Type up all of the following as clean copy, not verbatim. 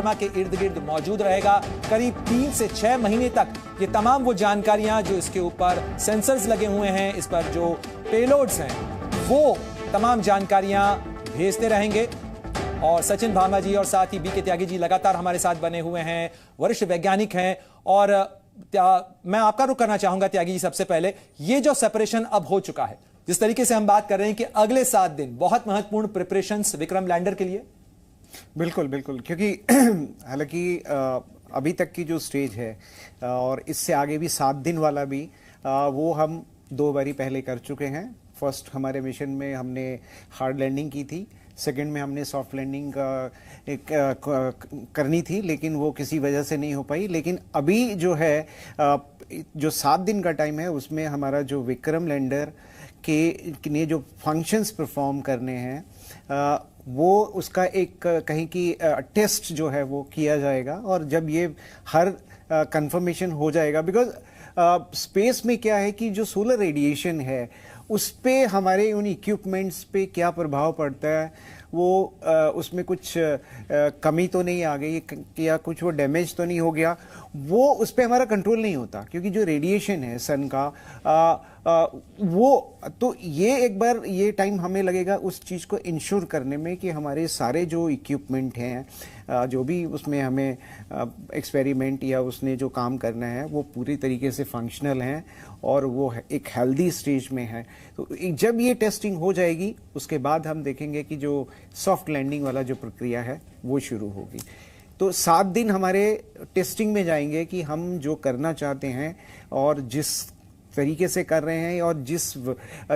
चंद्रमा के इर्द गिर्द मौजूद रहेगा। करीब 3 से 6 महीने तक ये तमाम वो जानकारियां जो इसके ऊपर सेंसर्स लगे हुए हैं, इस पर जो पेलोड्स हैं, वो तमाम जानकारियां भेजते रहेंगे। और सचिन भामा जी और साथ ही बीके त्यागी जी लगातार हमारे साथ बने हुए हैं, वरिष्ठ वैज्ञानिक हैं। और मैं आपका रुख करना चाहूंगा त्यागी जी, सबसे पहले ये जो सेपरेशन अब हो चुका है, जिस तरीके से हम बात कर रहे हैं कि अगले 7 दिन बहुत महत्वपूर्ण प्रिपरेशंस विक्रम लैंडर के लिए। बिल्कुल बिल्कुल, क्योंकि हालांकि अभी तक की जो स्टेज है और इससे आगे भी 7 दिन वाला भी वो हम 2 बारी पहले कर चुके हैं। फर्स्ट हमारे मिशन में हमने हार्ड लैंडिंग की थी, सेकंड में हमने सॉफ्ट लैंडिंग करनी थी, लेकिन वो किसी वजह से नहीं हो पाई। लेकिन अभी जो है जो 7 दिन का टाइम है उसमें हमारा जो विक्रम लैंडर के ने जो फंक्शंस परफॉर्म करने हैं वो उसका एक कहीं की टेस्ट जो है वो किया जाएगा। और जब ये हर कंफर्मेशन हो जाएगा, बिकॉज स्पेस में क्या है कि जो सोलर रेडिएशन है उस पे हमारे उन इक्विपमेंट्स पे क्या प्रभाव पड़ता है, वो उसमें कुछ कमी तो नहीं आ गई या कुछ वो डैमेज तो नहीं हो गया, वो उस पे हमारा कंट्रोल नहीं होता। क्योंकि जो रेडिएशन है सन का वो तो ये एक बार ये टाइम हमें लगेगा उस चीज़ को इंश्योर करने में कि हमारे सारे जो इक्विपमेंट हैं, जो भी उसमें हमें एक्सपेरिमेंट या उसने जो काम करना है वो पूरी तरीके से फंक्शनल हैं और वो एक हेल्दी स्टेज में है। तो जब ये टेस्टिंग हो जाएगी उसके बाद हम देखेंगे कि जो सॉफ्ट लैंडिंग वाला जो प्रक्रिया है वो शुरू होगी। तो 7 दिन हमारे टेस्टिंग में जाएंगे कि हम जो करना चाहते हैं और जिस तरीके से कर रहे हैं और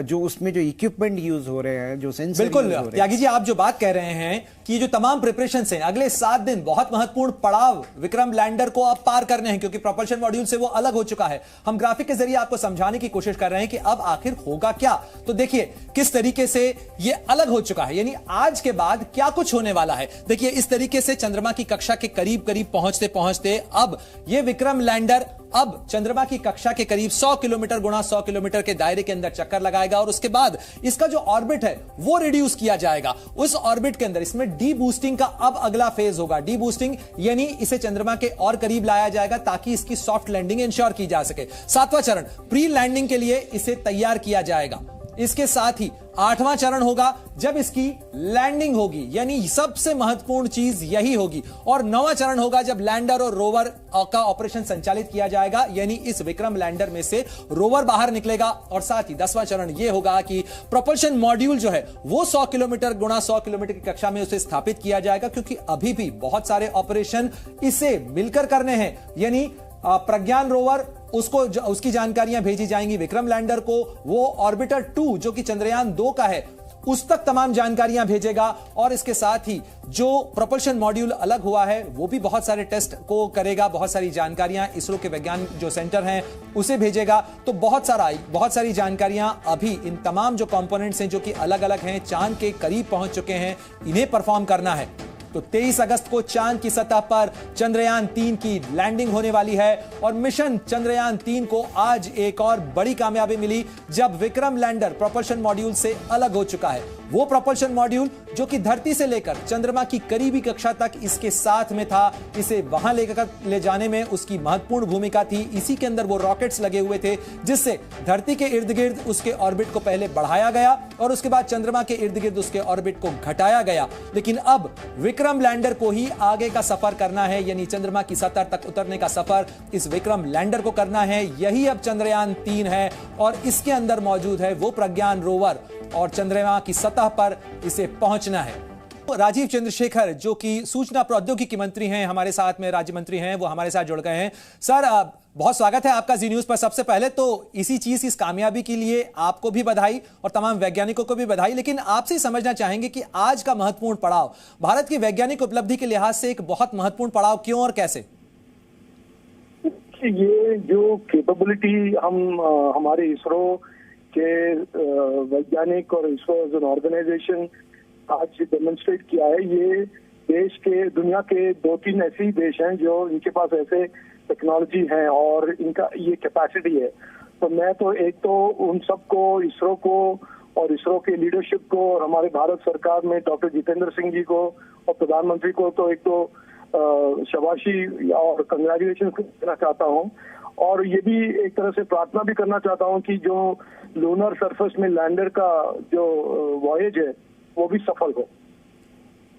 जो उसमें जो इक्विपमेंट यूज हो रहे हैं, जो सेंसर बिल्कुल त्यागी जी, आप जो बात कह रहे हैं कि जो तमाम प्रिपरेशंस हैं, अगले 7 दिन बहुत महत्वपूर्ण पड़ाव विक्रम लैंडर को अब पार करने हैं, क्योंकि प्रोपल्शन मॉड्यूल से वो अलग हो चुका है। हम ग्राफिक के जरिए आपको समझाने की कोशिश कर रहे हैं कि अब आखिर होगा क्या। तो देखिए किस तरीके से ये अलग हो चुका है, यानी आज के बाद क्या कुछ होने वाला है। देखिए इस तरीके से चंद्रमा की कक्षा के करीब करीब पहुंचते पहुंचते अब ये विक्रम लैंडर अब चंद्रमा की कक्षा के करीब 100 किलोमीटर गुणा 100 किलोमीटर के दायरे के अंदर चक्कर लगाएगा और उसके बाद इसका जो ऑर्बिट है वो रिड्यूस किया जाएगा। उस ऑर्बिट के अंदर इसमें डी बूस्टिंग का अब अगला फेज होगा। डी बूस्टिंग यानी इसे चंद्रमा के और करीब लाया जाएगा ताकि इसकी सॉफ्ट लैंडिंग इंश्योर की जा सके। 7वां चरण प्री लैंडिंग के लिए इसे तैयार किया जाएगा। इसके साथ ही 8वां चरण होगा जब इसकी लैंडिंग होगी, यानी सबसे महत्वपूर्ण चीज यही होगी। और 9वां चरण होगा जब लैंडर और रोवर का ऑपरेशन संचालित किया जाएगा, यानी इस विक्रम लैंडर में से रोवर बाहर निकलेगा। और साथ ही 10वां चरण यह होगा कि प्रोपल्शन मॉड्यूल जो है वो 100 किलोमीटर गुणा 100 किलोमीटर की कक्षा में उसे स्थापित किया जाएगा, क्योंकि अभी भी बहुत सारे ऑपरेशन इसे मिलकर करने हैं। यानी प्रज्ञान रोवर उसकी जानकारियां भेजी जाएंगी विक्रम लैंडर को, वो ऑर्बिटर 2 जो कि चंद्रयान 2 का है उस तक तमाम जानकारियां भेजेगा। और इसके साथ ही जो प्रोपल्शन मॉड्यूल अलग हुआ है वो भी बहुत सारे टेस्ट को करेगा, बहुत सारी जानकारियां इसरो के वैज्ञानिक जो सेंटर हैं उसे भेजेगा। तो बहुत सारी जानकारियां अभी इन तमाम जो कंपोनेंट्स हैं जो कि अलग अलग हैं, चांद के करीब पहुंच चुके हैं, इन्हें परफॉर्म करना है। तो 23 अगस्त को चांद की सतह पर चंद्रयान 3 की लैंडिंग होने वाली है। और मिशन चंद्रयान 3 को आज एक और बड़ी कामयाबी मिली जब विक्रम लैंडर प्रोपल्शन मॉड्यूल से अलग हो चुका है। वो प्रोपल्शन मॉड्यूल जो कि धरती से लेकर चंद्रमा की करीबी कक्षा तक इसके साथ में था, इसे वहां लेकर ले जाने में उसकी महत्वपूर्ण भूमिका थी। इसी के अंदर वो रॉकेट्स लगे हुए थे जिससे धरती के इर्द गिर्द उसके ऑर्बिट को पहले बढ़ाया गया और उसके बाद चंद्रमा के इर्द गिर्द उसके ऑर्बिट को घटाया गया। लेकिन अब विक्रम लैंडर को ही आगे का सफर करना है, यानी चंद्रमा की सतह तक उतरने का सफर इस विक्रम लैंडर को करना है। यही अब चंद्रयान 3 है और इसके अंदर मौजूद है वो प्रज्ञान रोवर और चंद्रमा की सतह पर इसे पहुंचना है। राजीव चंद्रशेखर जो कि सूचना प्रौद्योगिकी मंत्री हैं, हमारे साथ में राज्य मंत्री हैं, वो हमारे साथ जुड़ गए हैं। सर बहुत स्वागत है आपका जी न्यूज पर। सबसे पहले तो इसी चीज, इस कामयाबी के लिए आपको भी बधाई और तमाम वैज्ञानिकों को भी बधाई। लेकिन आपसे समझना चाहेंगे कि आज का महत्वपूर्ण पड़ाव भारत की वैज्ञानिक उपलब्धि के लिहाज से एक बहुत महत्वपूर्ण पड़ाव क्यों और कैसे? ये जो कैपेबिलिटी हमारे इसरो के वैज्ञानिक और इसरो एज एन ऑर्गेनाइजेशन आज डेमोन्स्ट्रेट किया है, ये देश के दुनिया के 2-3 ऐसे ही देश हैं जो इनके पास ऐसे टेक्नोलॉजी है और इनका ये कैपेसिटी है। तो मैं तो एक तो उन सबको, इसरो को और इसरो के लीडरशिप को और हमारे भारत सरकार में डॉक्टर जितेंद्र सिंह जी को और प्रधानमंत्री को तो एक तो शाबाशी और कंग्रेचुलेशन देना चाहता हूँ, और ये भी एक तरह से प्रार्थना भी करना चाहता हूँ कि जो लूनर सरफेस में लैंडर का जो वॉयज है वो भी सफल हो।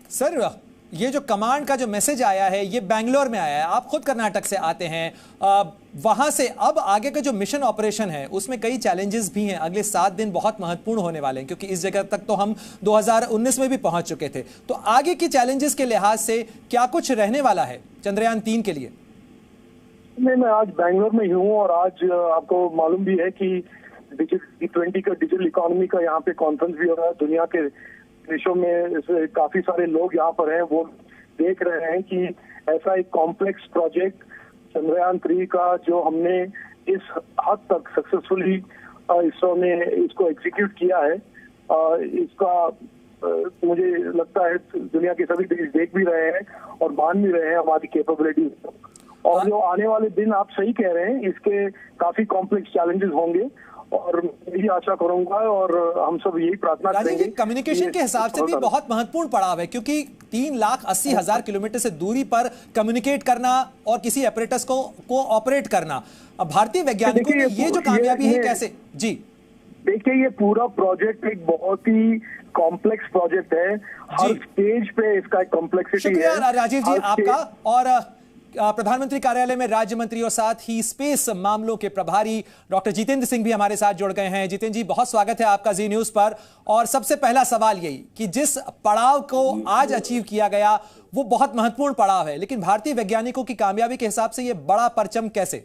सर, ये जो कमांड का जो मैसेज आया है ये बेंगलोर में आया है, आप खुद कर्नाटक से आते हैं, वहां से अब आगे का जो मिशन ऑपरेशन है उसमें कई चैलेंजेस भी हैं। अगले 7 दिन बहुत महत्वपूर्ण होने वाले हैं क्योंकि इस जगह तक तो हम 2019 में भी पहुंच चुके थे। तो आगे की चैलेंजेस के लिहाज से क्या कुछ रहने वाला है चंद्रयान 3 के लिए? मैं आज बेंगलोर में ही हूँ, और आज आपको मालूम भी है कि G20 का डिजिटल इकोनॉमी का यहाँ पे कॉन्फ्रेंस भी हो रहा है। दुनिया के देशों में काफी सारे लोग यहाँ पर हैं, वो देख रहे हैं कि ऐसा एक कॉम्प्लेक्स प्रोजेक्ट चंद्रयान 3 का जो हमने इस हद तक सक्सेसफुली इसरो ने इसको एग्जीक्यूट किया है, इसका मुझे लगता है दुनिया के सभी देश देख भी रहे हैं और मान भी रहे हैं हमारी कैपेबिलिटी। और जो आने वाले दिन, आप सही कह रहे हैं, इसके काफी कॉम्प्लेक्स चैलेंजेस होंगे, और यही आशा करूंगा और हम सब यही प्रार्थना करेंगे। कम्युनिकेशन के हिसाब से भी बहुत महत्वपूर्ण पड़ाव है क्योंकि 3,80,000 किलोमीटर से दूरी पर कम्युनिकेट करना और किसी ऑपरेटर्स को ऑपरेट करना, अब भारतीय वैज्ञानिकों ने ये जो कामयाबी है कैसे? जी देखिए, ये पूरा प्रोजेक्ट एक बहुत ही कॉम्प्लेक्स प्रोजेक्ट है, हर स्टेज पे इसका एक कॉम्प्लेक्सिटी है। शुक्रिया राजीव जी आपका। और प्रधानमंत्री कार्यालय में राज्य मंत्री और साथ ही स्पेस मामलों के प्रभारी डॉक्टर जितेंद्र सिंह भी हमारे साथ जुड़ गए हैं। जितेंद्र जी, बहुत स्वागत है आपका जी न्यूज पर। और सबसे पहला सवाल यही कि जिस पड़ाव को आज अचीव किया गया वो बहुत महत्वपूर्ण पड़ाव है, लेकिन भारतीय वैज्ञानिकों की कामयाबी के हिसाब से ये बड़ा परचम कैसे?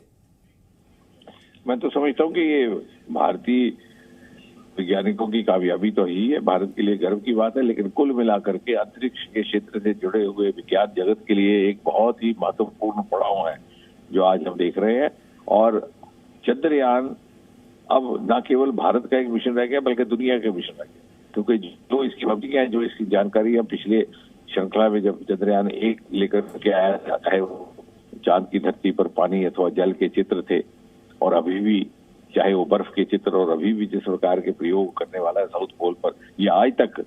मैं तो समझता हूँ कि ये भारतीय वैज्ञानिकों की कामयाबी तो ही है, भारत के लिए गर्व की बात है, लेकिन कुल मिलाकर के अंतरिक्ष के क्षेत्र से जुड़े हुए विज्ञान जगत के लिए एक बहुत ही महत्वपूर्ण पड़ाव है जो आज हम देख रहे हैं। और चंद्रयान अब न केवल भारत का एक मिशन रह गया बल्कि दुनिया का मिशन रह गया, क्योंकि जो इसकी पब्लिक जो इसकी जानकारी हम पिछले श्रृंखला में जब चंद्रयान 1 लेकर के आया, चाहे वो चांद की धरती पर पानी अथवा जल के चित्र थे, और अभी भी चाहे वो बर्फ के चित्र, और अभी भी जिस प्रकार के प्रयोग करने वाला है साउथ पोल पर, ये आज तक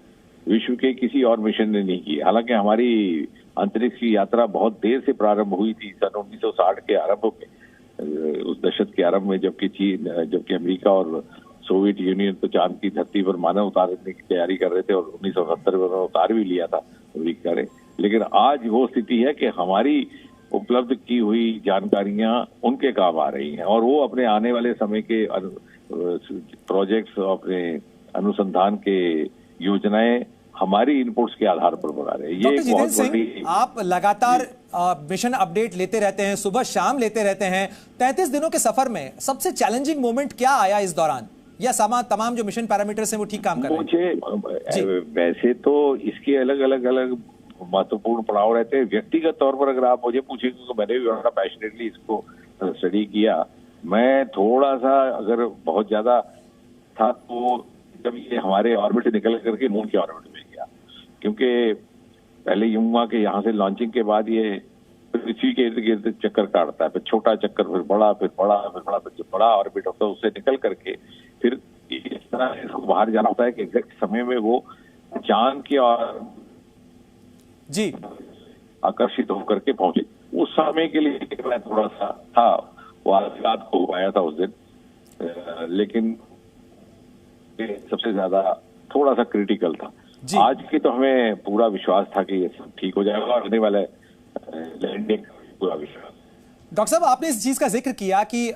विश्व के किसी और मिशन ने नहीं किए। हालांकि हमारी अंतरिक्ष की यात्रा बहुत देर से प्रारंभ हुई थी, सन 1960 के आरंभ में, उस दशक के आरंभ में, जबकि अमेरिका और सोवियत यूनियन तो चांद की धरती पर मानव उतारने की तैयारी कर रहे थे, और 1970 में उन्होंने उतार भी लिया था अमेरिका ने। लेकिन आज वो स्थिति है कि हमारी उपलब्ध की हुई जानकारियां उनके काम आ रही हैं, और वो अपने आने वाले समय के प्रोजेक्ट्स, अपने अनुसंधान के योजनाएं हमारी इनपुट्स के आधार पर बना रहे हैं। ये एक बहुत बड़ी, आप लगातार मिशन अपडेट लेते रहते हैं, सुबह शाम लेते रहते हैं। 33 दिनों के सफर में सबसे चैलेंजिंग मोमेंट क्या आया इस दौरान, या तमाम जो मिशन पैरामीटर्स हैं वो ठीक काम कर रहे हैं? वैसे तो इसके अलग अलग महत्वपूर्ण पड़ाव रहते हैं। व्यक्तिगत तौर पर अगर आप मुझे पूछे, क्योंकि मैंने भी बड़ा पैशनेटली इसको स्टडी किया, मैं थोड़ा सा अगर बहुत ज्यादा था तो जब ये हमारे ऑर्बिट से निकल करके मून के ऑर्बिट में गया, क्योंकि पहले यूं हुआ कि यहाँ से लॉन्चिंग के बाद ये पृथ्वी के इर्द गिर्द चक्कर काटता है, फिर छोटा चक्कर, फिर बड़ा, फिर बड़ा, फिर बड़ा, फिर जो बड़ा ऑर्बिट होता है उससे निकल करके फिर इस तरह इसको बाहर जाना होता है कि एग्जैक्ट समय में वो चांद के और जी आकर्षित होकर के पहुंचे। उस समय के लिए मैं थोड़ा सा था, वो रात को आया था उस दिन, लेकिन सबसे ज्यादा थोड़ा सा क्रिटिकल था। आज के तो हमें पूरा विश्वास था कि ये सब ठीक हो जाएगा, और आने वाले लैंडिंग पूरा विश्वास। डॉक्टर साहब, आपने इस चीज का जिक्र किया कि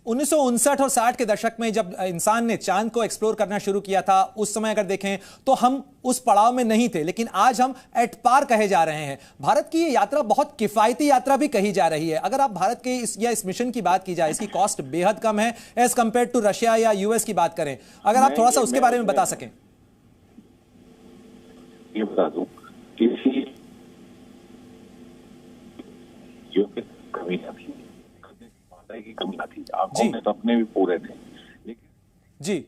1959 और 60 के दशक में जब इंसान ने चांद को एक्सप्लोर करना शुरू किया था, उस समय अगर देखें तो हम उस पड़ाव में नहीं थे, लेकिन आज हम एट पार कहे जा रहे हैं। भारत की ये यात्रा बहुत किफायती यात्रा भी कही जा रही है। अगर आप भारत के इस मिशन की बात की जाए, इसकी कॉस्ट बेहद कम है एज कंपेयर टू रशिया या यूएस की बात करें, अगर आप थोड़ा सा उसके बारे में बता सकें। ये बता दूं कि कमी ना थी, की कमी ना थी, आंखों में तो अपने भी पूरे थे, लेकिन जी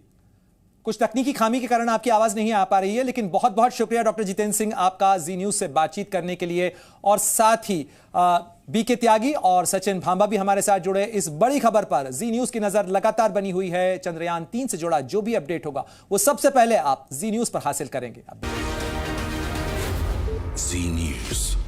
कुछ तकनीकी खामी के कारण आपकी आवाज नहीं आ पा रही है। लेकिन बहुत बहुत शुक्रिया डॉक्टर जितेंद्र सिंह आपका जी न्यूज से बातचीत करने के लिए, और साथ ही बीके त्यागी और सचिन भांबा भी हमारे साथ जुड़े। इस बड़ी खबर पर जी न्यूज की नजर लगातार बनी हुई है। चंद्रयान 3 से जुड़ा जो भी अपडेट होगा वो सबसे पहले आप जी न्यूज पर हासिल करेंगे। जी न्यूज।